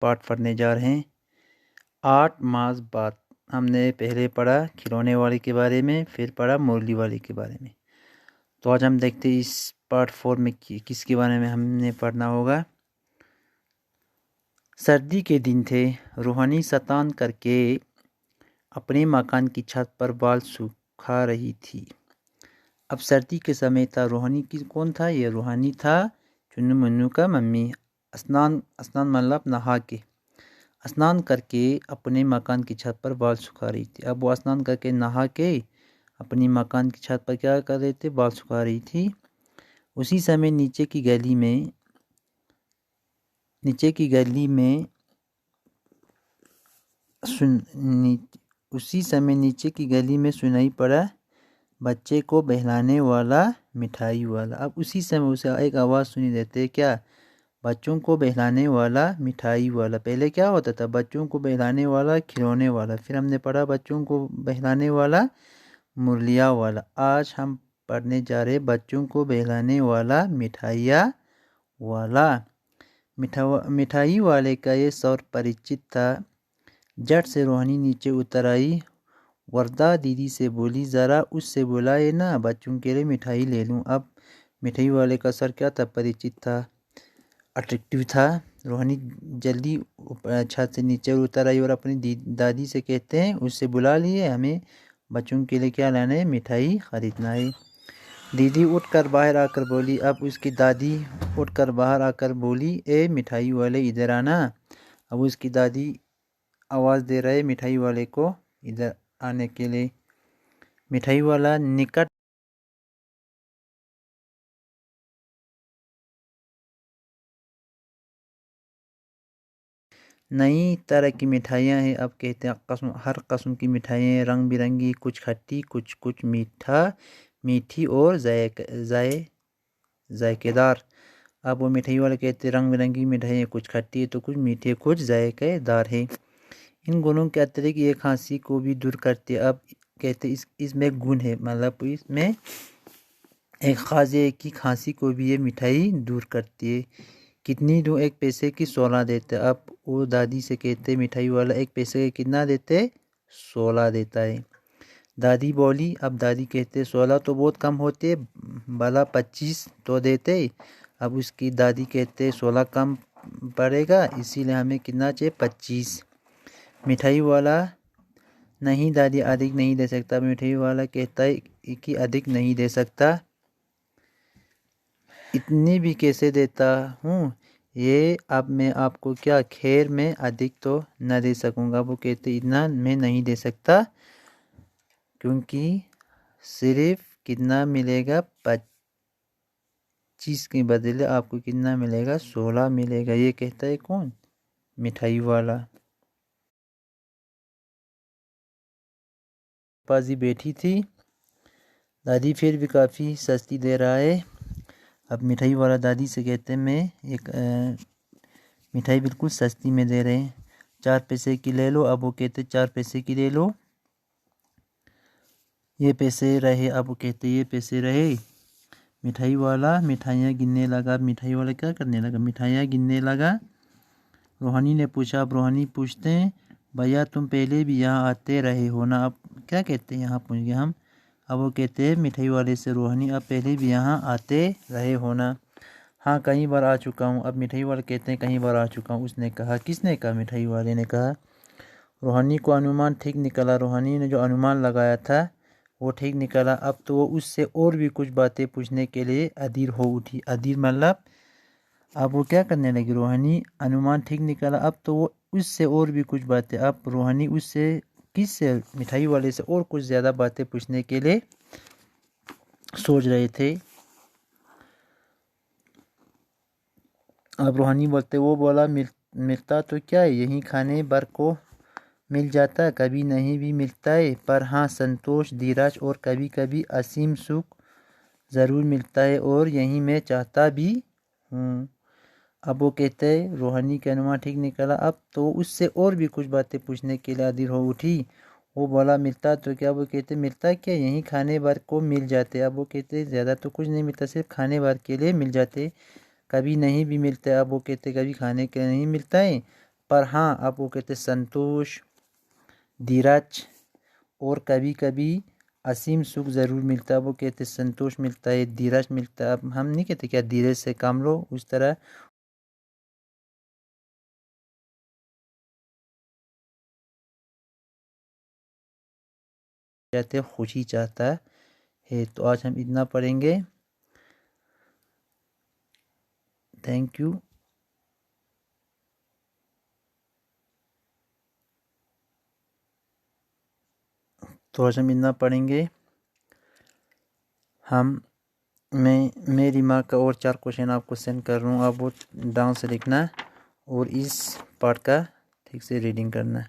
पाठ पढ़ने जा रहे हैं। 8 मास बाद हमने पहले पढ़ा खिलौने वाले के बारे में, फिर पढ़ा मुरली वाले के बारे में। तो आज हम देखते हैं इस पार्ट 4 में किसके बारे में हमने पढ़ना होगा। सर्दी के दिन थे। रूहानी शैतान करके अपने मकान की छत पर बाल सुखा रही थी। अब सर्दी के समय था। रूहानी की कौन था? ये रूहानी था चुन्नू मुन्नू का मम्मी। स्नान मतलब नहा के स्नान करके अपने मकान की छत पर बाल सुखा रही थी। अब वो स्नान करके नहा के अपनी मकान की छत पर क्या कर रहे थे? बाल सुखा रही थी। उसी समय नीचे की गली में सुनाई पड़ा बच्चे को बहलाने वाला मिठाई वाला। अब उसी समय उसे एक आवाज़ सुनी देते क्या? बच्चों को बहलाने वाला मिठाई वाला। पहले क्या होता था? बच्चों को बहलाने वाला खिलौने वाला। फिर हमने पढ़ा बच्चों को बहलाने वाला मुरलिया वाला। आज हम पढ़ने जा रहे बच्चों को बहलाने वाला मिठाइया वाला। मिठाई वाले का ये स्वर परिचित था। झट से रोहानी नीचे उतर आई। वर्दा दीदी से बोली, ज़रा उससे बुलाए ना, बच्चों के लिए मिठाई ले लूँ। अब मिठाई वाले का स्वर क्या था? परिचित था, अट्रैक्टिव था। रोहानी जल्दी छत से नीचे उतर आई और अपनी दादी से कहते हैं उससे बुला लिए, हमें बच्चों के लिए क्या लाना है? मिठाई ख़रीदना है। दीदी उठकर बाहर आकर बोली। अब उसकी दादी उठकर बाहर आकर बोली, ए मिठाई वाले इधर आना। अब उसकी दादी आवाज़ दे रहे मिठाई वाले को इधर आने के लिए। मिठाई वाला निकट नई तरह की मिठाइयाँ हैं। अब कहते हैं हर कस्म की मिठाइयाँ रंग बिरंगी, कुछ खट्टी कुछ मीठी और जायकेदार। अब वो मिठाई वाले कहते हैं रंग बिरंगी मिठाइयाँ कुछ खट्टी है तो कुछ मीठी, कुछ जायकेदार है। इन गुणों के अतिरिक्त ये खांसी को भी दूर करती है। अब कहते इसमें गुण है, मतलब इसमें एक ख़ास है कि खांसी को भी ये मिठाई दूर करती है। कितनी दूँ? 1 पैसे की 16 देते। अब वो दादी से कहते मिठाई वाला 1 पैसे के कितना देते? 16 देता है। दादी बोली। अब दादी कहते 16 तो बहुत कम होते, भला 25 तो देते। अब उसकी दादी कहते 16 कम पड़ेगा, इसीलिए हमें कितना चाहिए? 25। मिठाई वाला, नहीं दादी अधिक नहीं दे सकता। मिठाई वाला कहता है कि अधिक नहीं दे सकता, इतनी भी कैसे देता हूँ ये। अब मैं आपको क्या खैर में अधिक तो न दे सकूँगा। वो कहते इतना मैं नहीं दे सकता, क्योंकि सिर्फ कितना मिलेगा? 25 के बदले आपको कितना मिलेगा? 16 मिलेगा। ये कहता है कौन? मिठाई वाला। पाजी बैठी थी। दादी फिर भी काफ़ी सस्ती दे रहा है। अब मिठाई वाला दादी से कहते हैं मैं एक मिठाई बिल्कुल सस्ती में दे रहे हैं, 4 पैसे की ले लो। अब वो कहते 4 पैसे की ले लो, ये पैसे रहे। अब वो कहते ये पैसे रहे। मिठाई वाला मिठाइयाँ गिनने लगा। मिठाई वाला क्या करने लगा? मिठाइयाँ गिनने लगा। रोहानी ने पूछा। अब रोहानी पूछते हैं भैया तुम पहले भी यहाँ आते रहे हो ना? अब क्या कहते हैं यहाँ पूछ गए हम। अब वो कहते हैं मिठाई वाले से, रोहानी आप पहले भी यहाँ आते रहे हो ना? हाँ कई बार आ चुका हूँ। अब मिठाई वाले कहते हैं कई बार आ चुका हूँ। उसने कहा। किसने कहा? मिठाई वाले ने कहा। रोहानी को अनुमान ठीक निकला। रोहानी ने जो अनुमान लगाया था वो ठीक निकला। अब तो वो उससे और भी कुछ बातें पूछने के लिए अधीर हो उठी। अधीर मतलब अब वो क्या करने लगी? रोहानी अनुमान ठीक निकला, अब तो वो उससे और भी कुछ बातें। अब रोहानी उससे किससे? मिठाई वाले से और कुछ ज़्यादा बातें पूछने के लिए सोच रहे थे। अब रोहानी बोलते वो बोला मिलता तो क्या है, यहीं खाने भर को मिल जाता, कभी नहीं भी मिलता है, पर हाँ संतोष, धीरज और कभी कभी असीम सुख ज़रूर मिलता है, और यही मैं चाहता भी हूँ। अब वो कहते रोहानी के अनुमान ठीक निकला। अब तो उससे और भी कुछ बातें पूछने के लिए अधीर हो उठी। वो बोला मिलता, तो क्या वो कहते मिलता क्या, यहीं खाने भर को मिल जाते। अब वो कहते ज़्यादा तो कुछ नहीं मिलता, सिर्फ खाने भर के लिए मिल जाते, कभी नहीं भी मिलते। अब वो कहते कभी खाने के लिए नहीं मिलता है, पर हाँ अब वो कहते संतोष, धीरज और कभी कभी असीम सुख ज़रूर मिलता है। वो कहते संतोष मिलता है, धीरज मिलता है। अब हम नहीं कहते क्या धीरज से काम लो, उस तरह कहते खुशी चाहता है। तो आज हम इतना पढ़ेंगे। Thank you. तो आज हम इतना पढ़ेंगे। मैं रिमार्क का और 4 क्वेश्चन आपको सेंड कर रहा हूँ, आप वो डाउन से लिखना और इस पार्ट का ठीक से रीडिंग करना।